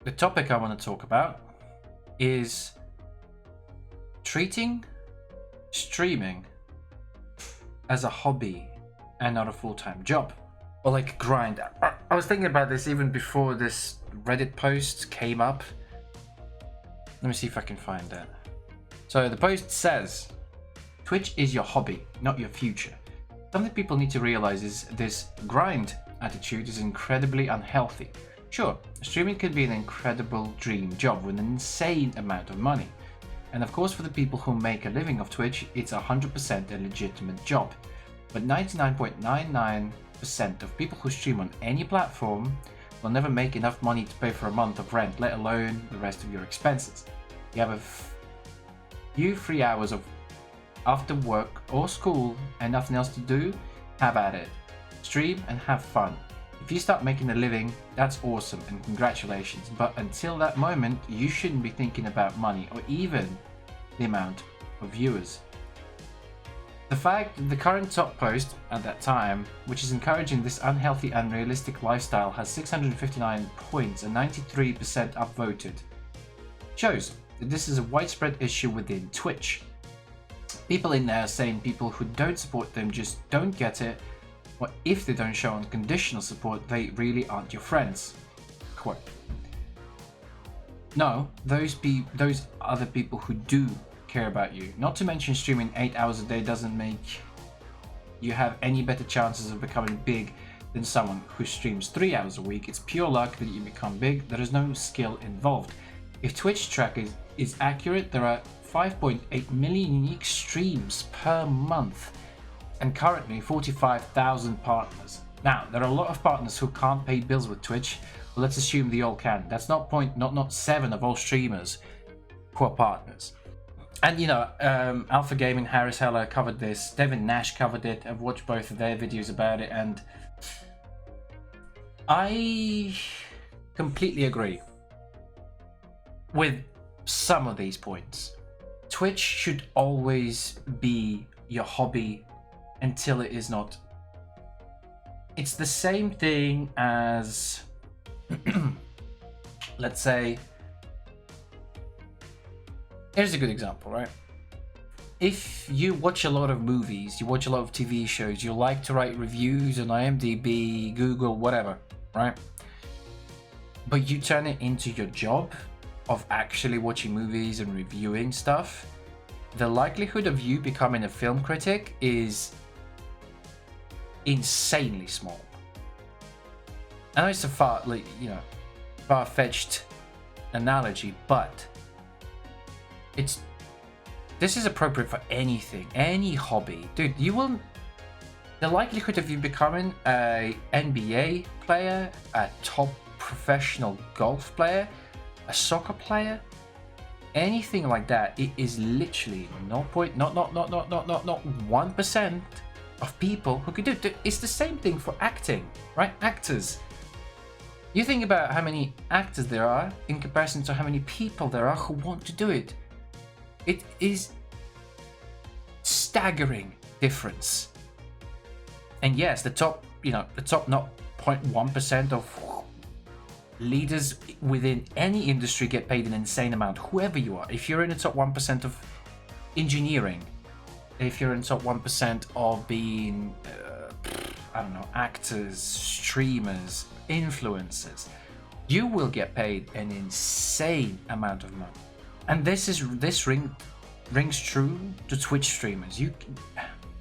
The topic I want to talk about is treating streaming as a hobby and not a full-time job, or like a grind. I was thinking about this even before this Reddit post came up. Let me see if I can find it. So the post says, Twitch is your hobby, not your future. Something people need to realize is this grind attitude is incredibly unhealthy. Sure, streaming can be an incredible dream job with an insane amount of money. And of course for the people who make a living off Twitch, it's 100% a legitimate job. But 99.99% of people who stream on any platform will never make enough money to pay for a month of rent, let alone the rest of your expenses. You have a few free hours of after work or school and nothing else to do, have at it. Stream and have fun. If you start making a living, that's awesome and congratulations, but until that moment, you shouldn't be thinking about money or even the amount of viewers. The fact that the current top post at that time, which is encouraging this unhealthy, unrealistic lifestyle, has 659 points and 93% upvoted, shows that this is a widespread issue within Twitch. People in there are saying people who don't support them just don't get it, or if they don't show unconditional support, they really aren't your friends. Quote. No, those other people who do care about you. Not to mention streaming 8 hours a day doesn't make you have any better chances of becoming big than someone who streams 3 hours a week. It's pure luck that you become big. There is no skill involved. If Twitch track is accurate, there are 5.8 million unique streams per month and currently 45,000 partners. Now, there are a lot of partners who can't pay bills with Twitch, but let's assume they all can. That's not 7 of all streamers who are partners. And you know, Alpha Gaming, Harris Heller covered this, Devin Nash covered it. I've watched both of their videos about it, and I completely agree with some of these points. Twitch should always be your hobby until it is not. It's the same thing as, let's say, here's a good example, right? If you watch a lot of movies, you watch a lot of TV shows, you like to write reviews on IMDb, Google, whatever, right? But you turn it into your job of actually watching movies and reviewing stuff, the likelihood of you becoming a film critic is insanely small. I know it's a far-fetched analogy, but this is appropriate for anything, any hobby. Dude, the likelihood of you becoming a NBA player, a top professional golf player, a soccer player, anything like that, it is literally not 1% of people who could do it. It's the same thing for acting, right? Actors. You think about how many actors there are in comparison to how many people there are who want to do it. It is staggering difference. And yes, the top not 0.1% of leaders within any industry get paid an insane amount, whoever you are. If you're in the top 1% of engineering, if you're in the top 1% of being, actors, streamers, influencers, you will get paid an insane amount of money. And this rings true to Twitch streamers.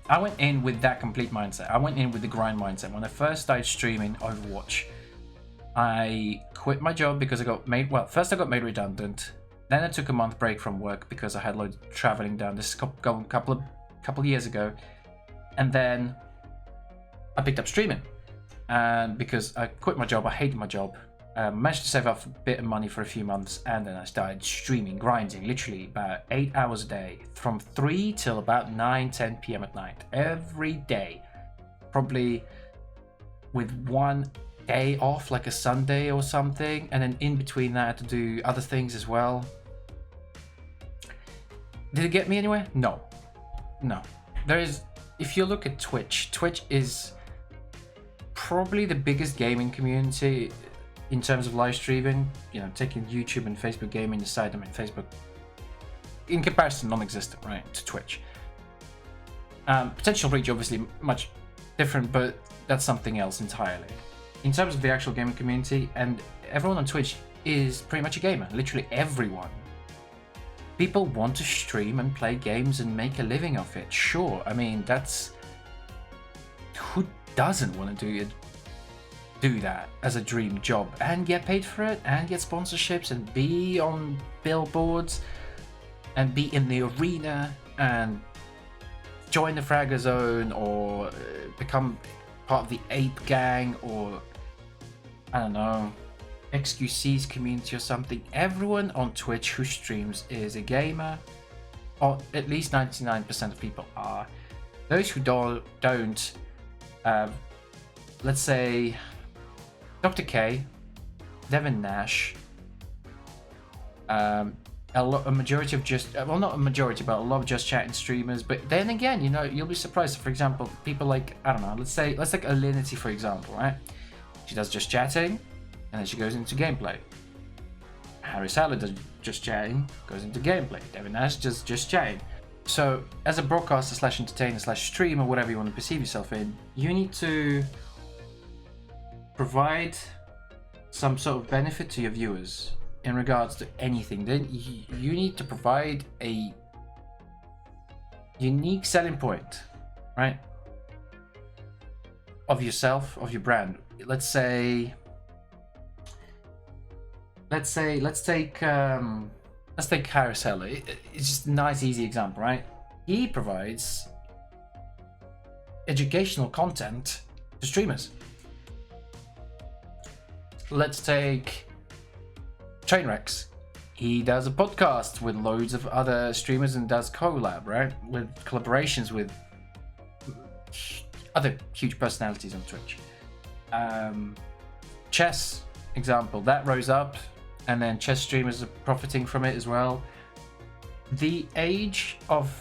I went in with that complete mindset. I went in with the grind mindset. When I first started streaming Overwatch, I quit my job because I got made redundant. Then I took a month break from work because I had loads of traveling down. This is a couple of years ago. And then I picked up streaming. And because I quit my job, I hated my job. Managed to save up a bit of money for a few months, and then I started streaming, grinding, literally about 8 hours a day, from 3 till about 9-10 p.m. at night, every day, probably with one day off, like a Sunday or something, and then in between that to do other things as well. Did it get me anywhere? No. If you look at Twitch is probably the biggest gaming community in terms of live streaming. You know, taking YouTube and Facebook gaming aside, I mean, Facebook, in comparison, non-existent, right, to Twitch. Potential reach, obviously, much different, but that's something else entirely. In terms of the actual gaming community, and everyone on Twitch is pretty much a gamer. Literally everyone. People want to stream and play games and make a living of it. Sure, I mean, that's... who doesn't want to do that as a dream job and get paid for it and get sponsorships and be on billboards and be in the arena and join the Fragger Zone or become part of the Ape Gang or, I don't know, XQC's community or something. Everyone on Twitch who streams is a gamer, or at least 99% of people are. Those who don't, let's say Dr. K, Devin Nash, a majority of just, well, not a majority, but a lot of Just Chatting streamers. But then again, you know, you'll be surprised. For example, people like, I don't know, let's take Alinity, for example, right? She does Just Chatting, and then she goes into gameplay. Harry Saller does Just Chatting, goes into gameplay. Devin Nash does Just Chatting. So, as a broadcaster slash entertainer slash streamer, whatever you want to perceive yourself in, you need to provide some sort of benefit to your viewers in regards to anything. Then you need to provide a unique selling point, right? Of yourself, of your brand. Let's take Harry Seller. It's just a nice, easy example, right? He provides educational content to streamers. Let's take Trainwrecks. He does a podcast with loads of other streamers and does collab, right? With collaborations with other huge personalities on Twitch. Chess example, that rose up, and then chess streamers are profiting from it as well. The age of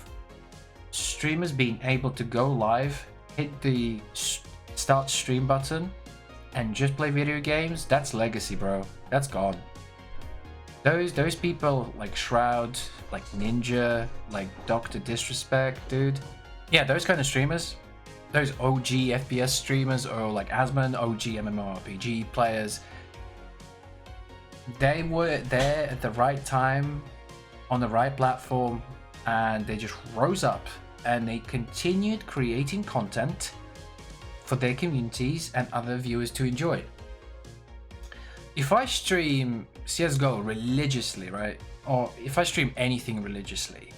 streamers being able to go live, hit the start stream button, and just play video games, that's legacy, bro. That's gone. Those people like Shroud, like Ninja, like Dr. Disrespect, dude. Yeah, those kind of streamers, those OG FPS streamers, or like Asmon, OG MMORPG players, they were there at the right time, on the right platform, and they just rose up and they continued creating content for their communities and other viewers to enjoy. If I stream CSGO religiously, right, or if I stream anything religiously,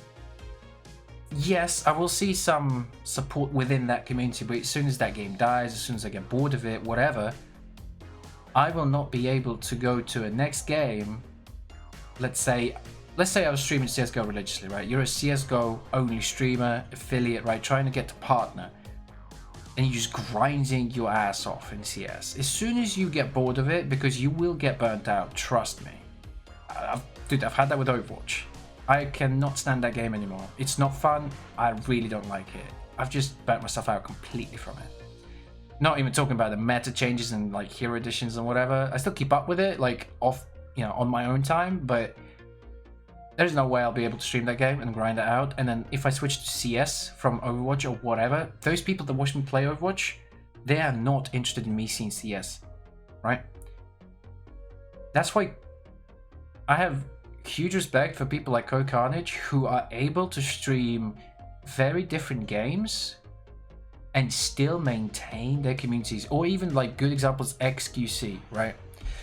yes, I will see some support within that community, but as soon as that game dies, as soon as I get bored of it, whatever, I will not be able to go to a next game. Let's say I was streaming CSGO religiously, right? You're a CSGO only streamer, affiliate, right? Trying to get to partner. And you're just grinding your ass off in CS. As soon as you get bored of it, because you will get burnt out, trust me. Dude, I've had that with Overwatch. I cannot stand that game anymore. It's not fun. I really don't like it. I've just burnt myself out completely from it. Not even talking about the meta changes and like hero editions and whatever. I still keep up with it, like off, you know, on my own time, but there's no way I'll be able to stream that game and grind it out. And then if I switch to CS from Overwatch or whatever, those people that watch me play Overwatch, they are not interested in me seeing CS, right? That's why I have huge respect for people like CodeCarnage who are able to stream very different games and still maintain their communities. Or even like good examples, XQC, right?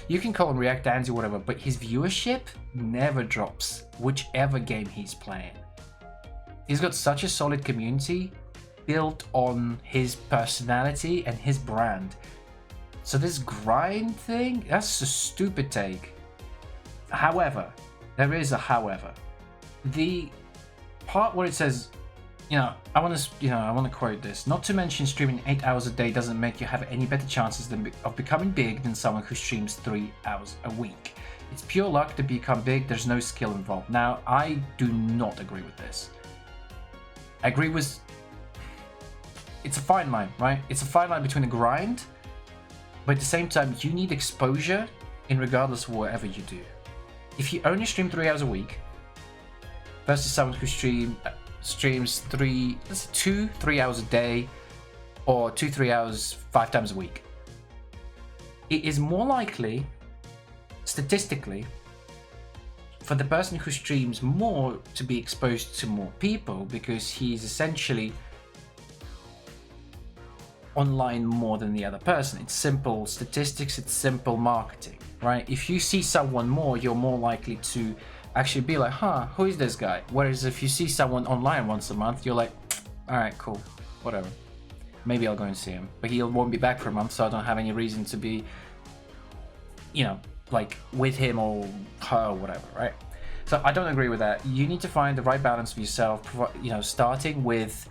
You can call him React Danzy or whatever, but his viewership never drops whichever game he's playing. He's got such a solid community built on his personality and his brand. So this grind thing, that's a stupid take. However, there is a however. The part where it says, I want to quote this. Not to mention streaming 8 hours a day doesn't make you have any better chances of becoming big than someone who streams 3 hours a week. It's pure luck to become big. There's no skill involved. Now, I do not agree with this. I agree with... It's a fine line, right? It's a fine line between a grind, but at the same time, you need exposure in regardless of whatever you do. If you only stream 3 hours a week versus someone who streams 3 hours a day, or 2-3 hours 5 times a week, it is more likely, statistically, for the person who streams more to be exposed to more people, because he's essentially online more than the other person. It's simple statistics, it's simple marketing, right? If you see someone more, you're more likely to actually be like, huh, who is this guy? Whereas if you see someone online once a month, you're like, all right, cool, whatever. Maybe I'll go and see him, but he won't be back for a month, so I don't have any reason to be, you know, like with him or her or whatever, right? So I don't agree with that. You need to find the right balance for yourself, you know, starting with,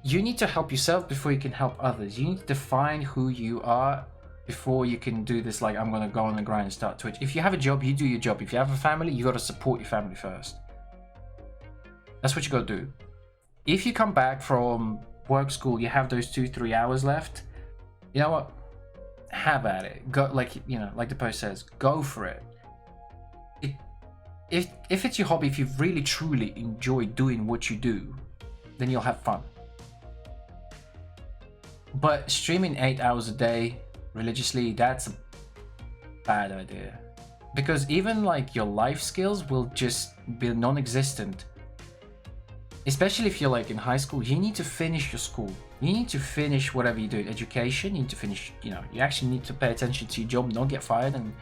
you need to help yourself before you can help others. You need to define who you are before you can do this, like, I'm gonna go on the grind and start Twitch. If you have a job, you do your job. If you have a family, you gotta support your family first. That's what you gotta do. If you come back from work, school, you have those 2-3 hours left, you know what? Have at it. Go, like, you know, like the post says, go for it. If it's your hobby, if you really truly enjoy doing what you do, then you'll have fun. But streaming 8 hours a day religiously, that's a bad idea. Because even like your life skills will just be non-existent. Especially if you're like in high school, you need to finish your school. You need to finish whatever you do, education, you need to finish, you know, you actually need to pay attention to your job, not get fired and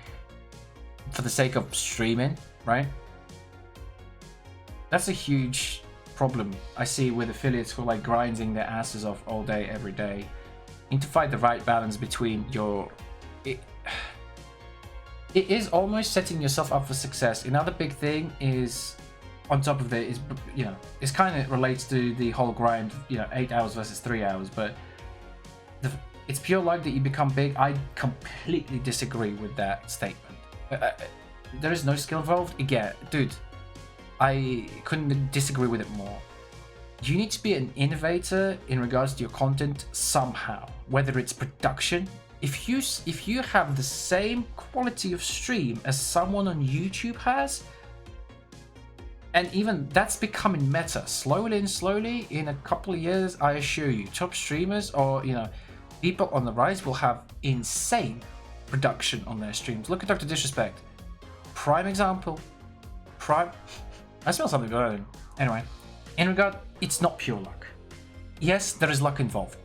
for the sake of streaming, right? That's a huge problem I see with affiliates who are like grinding their asses off all day, every day. You need to find the right balance between your... It is almost setting yourself up for success. Another big thing is, on top of it, is, you know, it's kind of relates to the whole grind, you know, 8 hours versus 3 hours, but it's pure luck that you become big. I completely disagree with that statement. There is no skill involved. Again, dude, I couldn't disagree with it more. You need to be an innovator in regards to your content somehow, whether it's production. If you have the same quality of stream as someone on YouTube has, and even that's becoming meta slowly and slowly, in a couple of years, I assure you, top streamers or, you know, people on the rise will have insane production on their streams. Look at Dr. Disrespect, prime example. I smell something burning. Anyway, in regard, it's not pure luck. Yes, there is luck involved,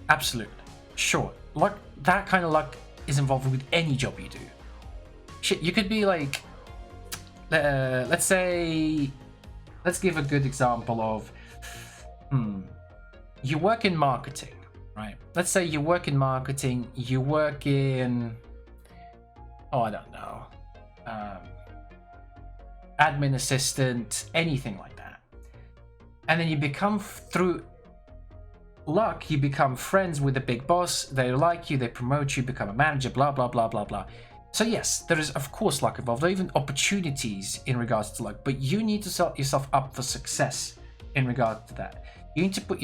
absolutely, sure. Luck, that kind of luck is involved with any job you do. Shit, you could be like, let's give a good example of, you work in marketing, right? Let's say you work in marketing, you work in, oh, I don't know, admin assistant, anything like that. And then you become, through luck, you become friends with the big boss, they like you, they promote you, become a manager, blah, blah, blah, blah, blah. So yes, there is of course luck involved, or even opportunities in regards to luck, but you need to set yourself up for success in regard to that. You need to put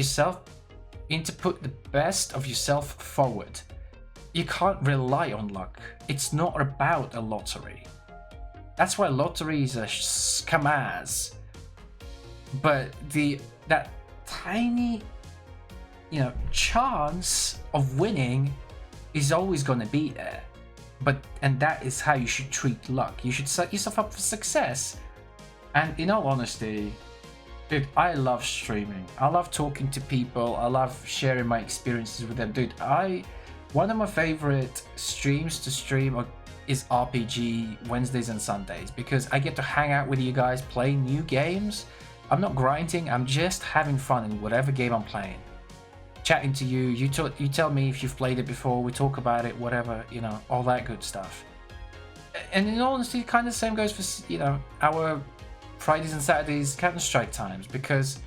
the best of yourself forward. You can't rely on luck. It's not about a lottery. That's why lotteries are scam ass. But that tiny, you know, chance of winning is always going to be there. And that is how you should treat luck. You should set yourself up for success. And in all honesty, dude, I love streaming. I love talking to people. I love sharing my experiences with them. Dude, one of my favorite streams to stream is RPG Wednesdays and Sundays, because I get to hang out with you guys, play new games. I'm not grinding, I'm just having fun in whatever game I'm playing. Chatting to you, you tell me if you've played it before, we talk about it, whatever, you know, all that good stuff. And in all honesty, kind of the same goes for, you know, our Fridays and Saturdays Counter-Strike times, because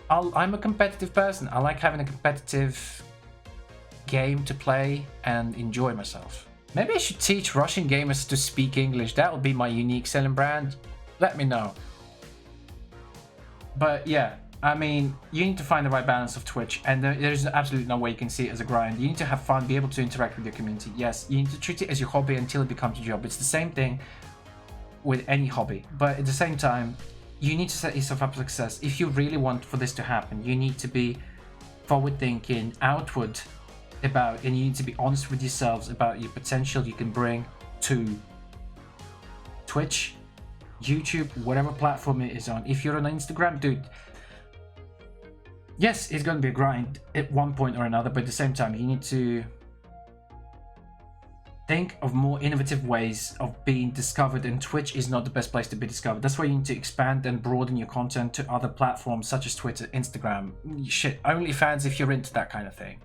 I'm a competitive person. I like having a competitive game to play and enjoy myself. Maybe I should teach Russian gamers to speak English. That would be my unique selling brand. Let me know. But yeah, I mean, you need to find the right balance of Twitch, and there's absolutely no way you can see it as a grind. You need to have fun, be able to interact with your community. Yes, you need to treat it as your hobby until it becomes your job. It's the same thing with any hobby, but at the same time, you need to set yourself up for success. If you really want for this to happen, you need to be forward-thinking, outward about, and you need to be honest with yourselves about your potential you can bring to Twitch, YouTube, whatever platform it is on. If you're on Instagram, dude, yes, it's going to be a grind at one point or another, but at the same time, you need to think of more innovative ways of being discovered, and Twitch is not the best place to be discovered. That's why you need to expand and broaden your content to other platforms such as Twitter, Instagram, shit, OnlyFans if you're into that kind of thing.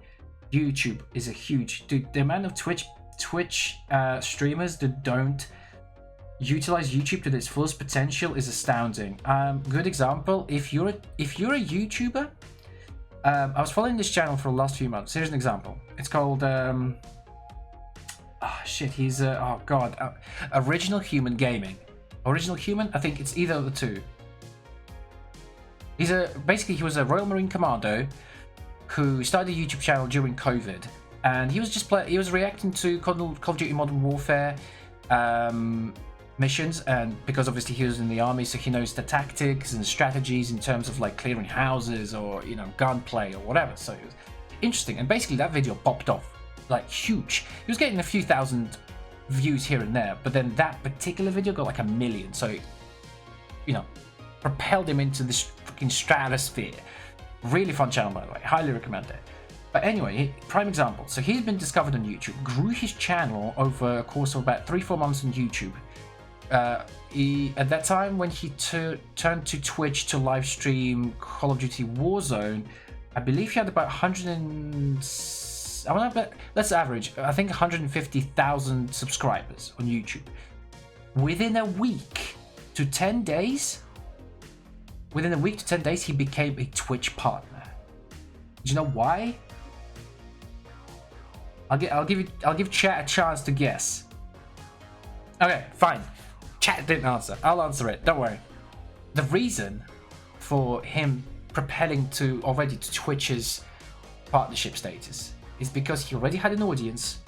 YouTube is a huge, dude, the amount of Twitch streamers that don't utilize YouTube to its fullest potential is astounding. Good example, if you're a YouTuber, I was following this channel for the last few months. Here's an example. It's called Original Human Gaming. Original Human, I think it's either of the two. He was a Royal Marine Commando who started a YouTube channel during COVID, and he was reacting to Call of Duty Modern Warfare missions, and because obviously he was in the army, so he knows the tactics and strategies in terms of like clearing houses or, you know, gunplay or whatever. So it was interesting, and basically that video popped off like huge. He was getting a few thousand views here and there, but then that particular video got like 1 million, so, you know, propelled him into this freaking stratosphere. Really fun channel, by the way, highly recommend it. But anyway, prime example. So he's been discovered on YouTube, grew his channel over a course of about 3-4 months on YouTube. At that time, when he turned to Twitch to live stream Call of Duty Warzone, I believe he had about let's average, I think 150,000 subscribers on YouTube. Within a week to 10 days, he became a Twitch partner. Do you know why? I'll give chat a chance to guess. Okay, fine. Chat didn't answer. I'll answer it. Don't worry. The reason for him propelling already to Twitch's partnership status is because he already had an audience.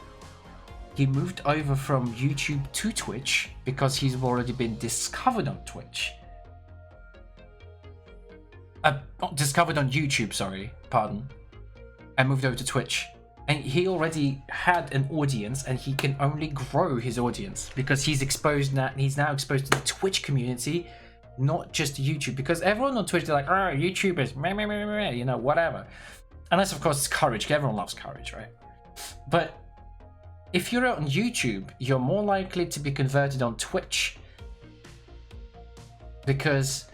He moved over from YouTube to Twitch because he's already been discovered on Twitch. Discovered on YouTube, and moved over to Twitch. And he already had an audience, and he can only grow his audience because he's now exposed to the Twitch community, not just YouTube. Because everyone on Twitch, they're like, oh, YouTubers, meh, meh, meh, meh, you know, whatever. Unless, of course, it's courage. Everyone loves courage, right? But if you're on YouTube, you're more likely to be converted on Twitch, because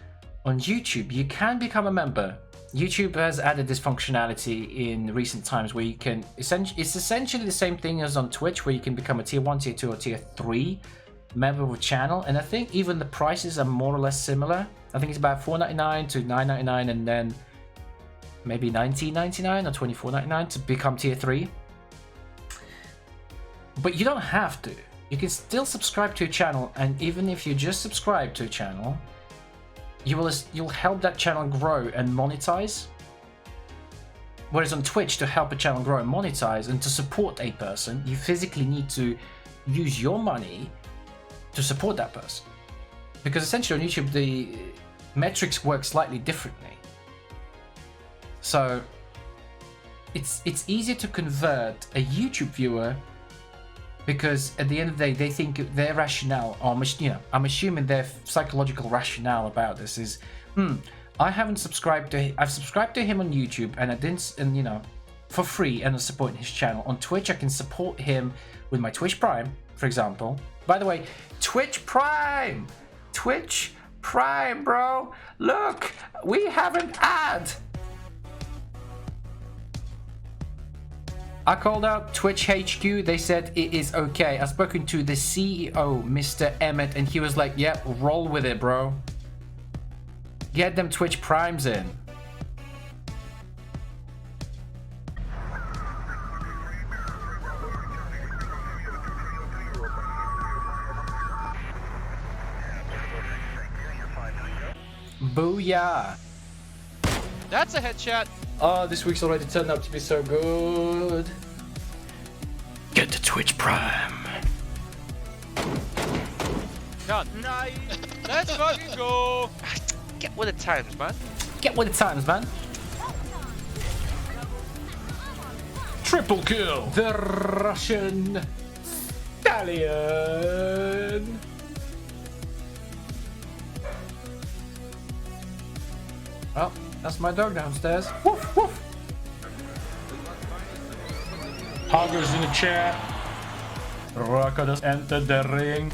on YouTube, you can become a member. YouTube has added this functionality in recent times where you can, it's essentially the same thing as on Twitch, where you can become a tier 1, tier 2, or tier 3 member of a channel. And I think even the prices are more or less similar. I think it's about $4.99 to $9.99, and then maybe $19.99 or $24.99 to become tier 3. But you don't have to. You can still subscribe to a channel, and even if you just subscribe to a channel, you'll help that channel grow and monetize. Whereas on Twitch, to help a channel grow and monetize and to support a person, you physically need to use your money to support that person. Because essentially on YouTube, the metrics work slightly differently. So it's easier to convert a YouTube viewer, because at the end of the day, they think their rationale, or, you know, I'm assuming their psychological rationale about this is, I've subscribed to him on YouTube, and you know, for free, and I'm supporting his channel. On Twitch, I can support him with my Twitch Prime, for example. By the way, Twitch Prime, bro. Look, we have an ad. I called out Twitch HQ, they said it is okay. I've spoken to the CEO, Mr. Emmett, and he was like, yep, roll with it, bro. Get them Twitch Primes in. Booyah. That's a headshot. Oh, this week's already turned out to be so good. Get the Twitch Prime. Done. Nice. Let's fucking go. Get with the times, man. Get with the times, man. Triple kill. The Russian Stallion. Oh, that's my dog downstairs. Woof, woof. Hogger's in the chat. Rocco just entered the ring.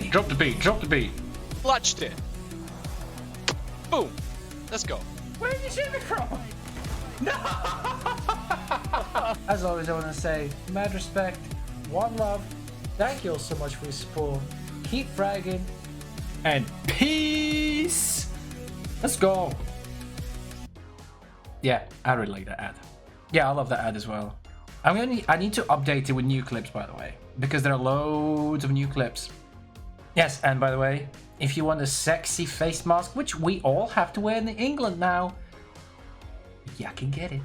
Drop the beat, drop the beat. Clutched it. Boom. Let's go. Where did you shoot me from? No! As always, I want to say, mad respect, one love, thank you all so much for your support. Keep fragging, and peace! Let's go! Yeah, I really like that ad. Yeah, I love that ad as well. I need to update it with new clips, by the way, because there are loads of new clips. Yes, and by the way, if you want a sexy face mask, which we all have to wear in England now, you can get it.